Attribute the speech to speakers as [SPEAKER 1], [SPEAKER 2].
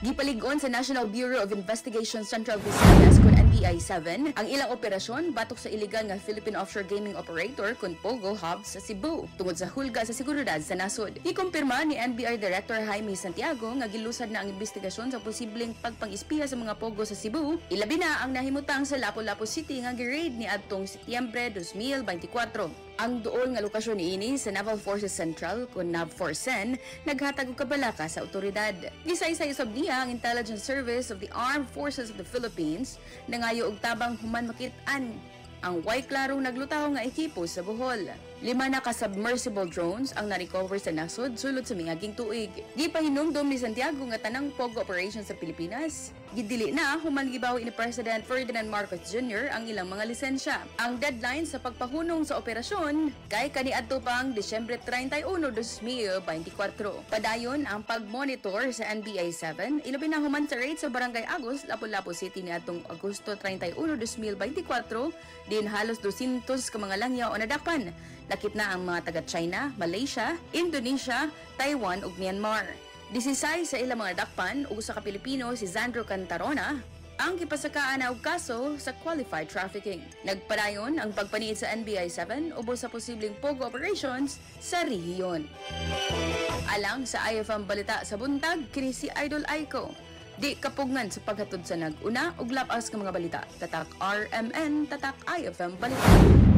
[SPEAKER 1] Gipalig-on sa National Bureau of Investigation Central Visayas kun NBI-7 ang ilang operasyon batok sa iligal nga Philippine Offshore Gaming Operator kun Pogo Hub sa Cebu tungod sa hulga sa seguridad sa nasod. Ikumpirma ni NBI Director Jaime Santiago nga gilusad na ang investigasyon sa posibleng pagpang-espiya sa mga Pogo sa Cebu, ilabi na ang nahimutang sa Lapu-Lapu City nga gi-raid ni adtong Setyembre 2024. Ang duol nga lokasyon niini sa Naval Forces Central kun NAVFORCEN naghatag og kabalaka sa otoridad. Gisaysay usab niya ang Intelligence Service of the Armed Forces of the Philippines nangayo og tabang human makit-an ang way klarong naglutaw nga ekipo sa Bohol. 5 na ka-submersible drones ang na-recover sa nasod sulod sa miaging tuig. Gipahinumdom ni Santiago nga tanang POG operation sa Pilipinas. Gidili na human gibawi ni President Ferdinand Marcos Jr. ang ilang mga lisensya. Ang deadline sa pagpahunong sa operasyon kay kaniadto pang Disyembre 31, 2024. Padayon ang pag-monitor sa NBI-7 ilabi na human sa raid sa Barangay Agos, Lapu-Lapu City niadtong Agosto 31, 2024 din halos 200 ka mga langyaw o nadapan. Lakip na ang mga taga-China, Malaysia, Indonesia, Taiwan ug Myanmar. 16 sa ilang mga dakpan ug usa ka Pilipino si Zandro Cantarona ang gipasakaan na og kaso sa qualified trafficking. Nagpadayon ang pagpaniid sa NBI-7 ubos sa posibleng POGO operations sa rehiyon. Alang sa IFM Balita sa buntag, kini si Idol Aiko. Di kapugngan sa paghatod sa nag-una ug lapas nga mga balita. Tatak RMN, tatak IFM Balita.